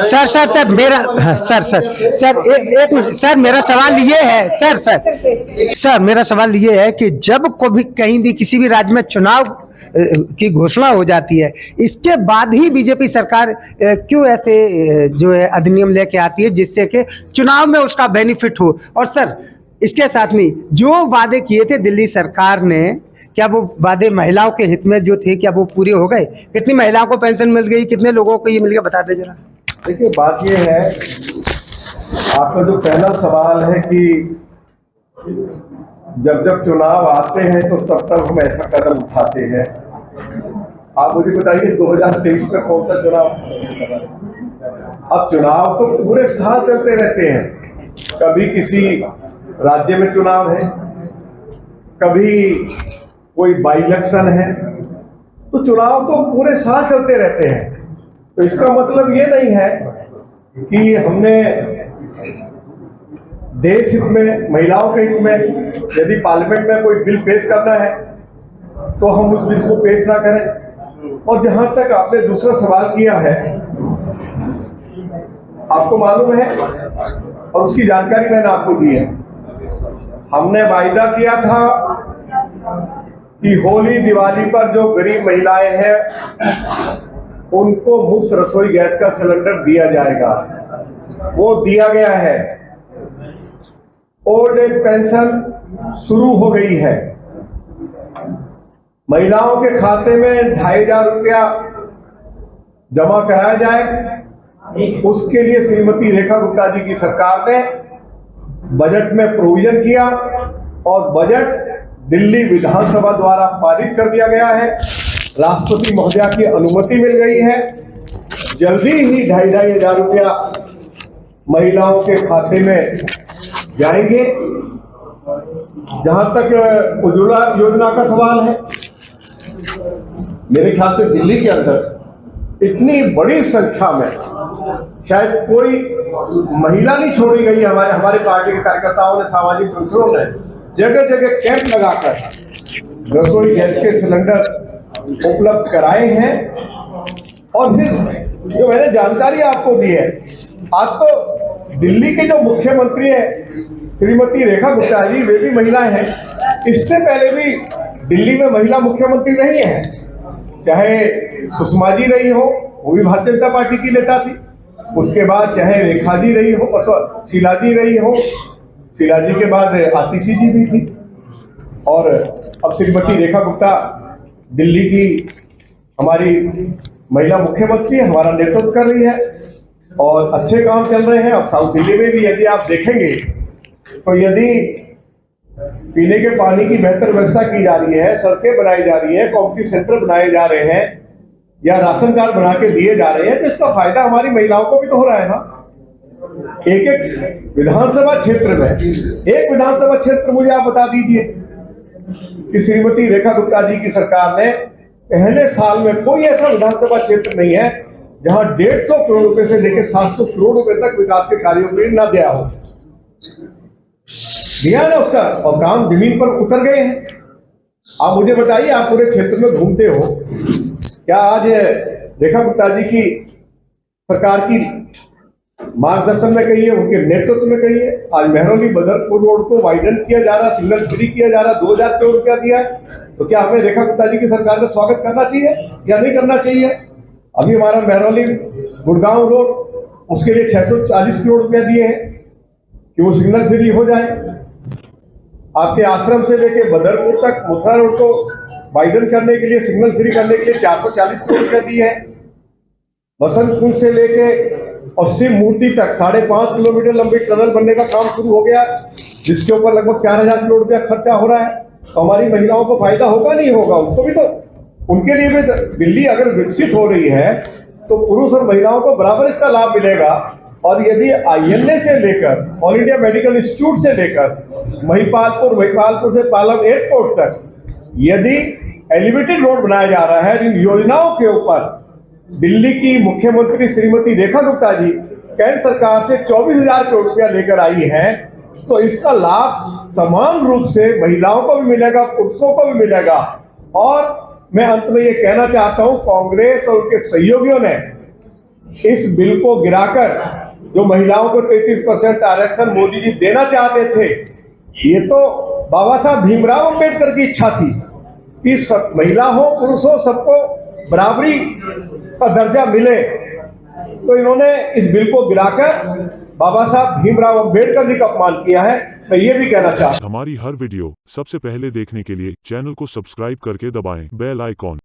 Sir मेरा एक minute sir, मेरा सवाल ये है सर मेरा सवाल ये है कि जब कभी कहीं भी किसी भी राज्य में चुनाव की घोषणा हो जाती है, इसके बाद ही बीजेपी सरकार क्यों ऐसे जो है अधिनियम लेके आती है जिससे कि चुनाव में उसका बेनिफिट हो। और सर इसके साथ में जो वादे किए थे दिल्ली सरकार ने, क्या वो वादे महिलाओं के हित में जो थे क्या वो पूरे हो गए? कितनी महिलाओं को पेंशन मिल गई, कितने लोगों को ये मिल गया, बता दे जरा। देखिए, बात ये है, आपका जो पहला सवाल है कि जब जब चुनाव आते हैं तो तब तक हम ऐसा कदम उठाते हैं। आप मुझे बताइए 2023 में कौन सा चुनाव? अब चुनाव तो पूरे साल चलते रहते हैं। कभी किसी राज्य में चुनाव है, कभी कोई बाई इलेक्शन है, तो चुनाव तो पूरे साल चलते रहते हैं। तो इसका मतलब ये नहीं है कि हमने देश हित में, महिलाओं के हित में, यदि पार्लियामेंट में कोई बिल पेश करना है तो हम उस बिल को पेश ना करें। और जहां तक आपने दूसरा सवाल किया है, आपको मालूम है और उसकी जानकारी मैंने आपको दी है, हमने वायदा किया था कि होली दिवाली पर जो गरीब महिलाएं हैं उनको मुफ्त रसोई गैस का सिलेंडर दिया जाएगा। वो दिया गया है। ओल्ड एज पेंशन शुरू हो गई है। महिलाओं के खाते में 2500 रुपया जमा कराया जाए, उसके लिए श्रीमती रेखा गुप्ता जी की सरकार ने बजट में प्रोविजन किया और बजट दिल्ली विधानसभा द्वारा पारित कर दिया गया है। राष्ट्रपति महोदया की अनुमति मिल गई है। जल्दी ही 2500 रुपया महिलाओं के खाते में जाएंगे। जहां तक उज्ज्वला योजना का सवाल है, मेरे ख्याल से दिल्ली के अंदर इतनी बड़ी संख्या में शायद कोई महिला नहीं छोड़ी गई। हमारे पार्टी के कार्यकर्ताओं ने, सामाजिक संगठनों ने जगह जगह कैंप लगाकर रसोई गैस के सिलेंडर उपलब्ध कराए हैं। और फिर जो मैंने जानकारी आपको दी है, आज तो दिल्ली के जो मुख्यमंत्री है श्रीमती रेखा गुप्ता जी, वे भी महिलाएं हैं। इससे पहले भी दिल्ली में महिला मुख्यमंत्री रही हैं, चाहे सुषमा जी रही हो, वो भी भारतीय जनता पार्टी की नेता थी। उसके बाद चाहे रेखा जी रही हो, शीला जी रही हो, शीला जी के बाद आतिशी जी भी थी, और अब श्रीमती रेखा गुप्ता दिल्ली की हमारी महिला मुख्यमंत्री हमारा नेतृत्व कर रही है और अच्छे काम चल रहे हैं। अब साउथ दिल्ली में भी यदि आप देखेंगे तो यदि पीने के पानी की बेहतर व्यवस्था की जा रही है, सड़कें बनाई जा रही है, कम्युनिटी सेंटर बनाए जा रहे हैं, या राशन कार्ड बना के दिए जा रहे हैं, तो इसका फायदा हमारी महिलाओं को भी तो हो रहा है ना। एक एक विधानसभा क्षेत्र में, एक विधानसभा क्षेत्र मुझे आप बता दीजिए कि श्रीमती रेखा गुप्ता जी की सरकार ने पहले साल में कोई ऐसा विधानसभा क्षेत्र नहीं है जहां 150 करोड़ रुपए से लेकर 700 करोड़ रुपए तक विकास के कार्यों के लिए न दिया हो। दिया ना उसका, और काम जमीन पर उतर गए हैं। आप मुझे बताइए, आप पूरे क्षेत्र में घूमते हो, क्या आज रेखा गुप्ता जी की सरकार की मार्गदर्शन में कहिए, उनके नेतृत्व में कहिए, आज मेहरौली बदरपुर रोड को वाइडन किया जा रहा, सिग्नल फ्री किया जा रहा, 2000 करोड़ रुपया दिया है। तो क्या हमें रेखा गुप्ता जी की सरकार का स्वागत करना चाहिए या नहीं करना चाहिए? अभी हमारा मेहरौली गुड़गांव रोड, उसके लिए 640 करोड़ रुपया दिए हैं कि वो सिग्नल फ्री हो जाए। आपके आश्रम से लेके बदरपुर तक मथुरा रोड को वाइडन करने के लिए, सिग्नल फ्री करने के लिए 440 करोड़ रुपया दिए हैं। बसंत कुंज से लेके और शिव मूर्ति तक 5.5 किलोमीटर लंबी टनल बनने का काम शुरू हो गया, जिसके ऊपर लगभग 4000 करोड़ रुपया खर्चा हो रहा है। तो हमारी महिलाओं को फायदा होगा नहीं होगा? उनको भी तो, उनके लिए भी दिल्ली अगर विकसित हो रही है तो पुरुष और महिलाओं को बराबर इसका लाभ मिलेगा। और यदि INA से लेकर, ऑल इंडिया मेडिकल इंस्टीट्यूट से लेकर महिपालपुर से पालम एयरपोर्ट तक यदि एलिवेटेड रोड बनाया जा रहा है, इन योजनाओं के ऊपर दिल्ली की मुख्यमंत्री श्रीमती रेखा गुप्ता जी केंद्र सरकार से 24,000 करोड़ रुपया लेकर आई हैं, तो इसका लाभ समान रूप से महिलाओं को भी मिलेगा, पुरुषों को भी मिलेगा। और मैं अंत में ये कहना चाहता हूं, कांग्रेस और उनके सहयोगियों ने इस बिल को गिराकर जो महिलाओं को 33% आरक्षण मोदी जी देना चाहते थे, ये तो बाबा साहब भीमराव अंबेडकर की इच्छा थी कि सब महिला हो पुरुष हो सबको बराबरी का दर्जा मिले। तो इन्होंने इस बिल को गिराकर बाबा साहब भीमराव अंबेडकर जी का अपमान किया है। मैं ये भी कहना चाहता हूं, हमारी हर वीडियो सबसे पहले देखने के लिए चैनल को सब्सक्राइब करके दबाएं बेल आइकॉन।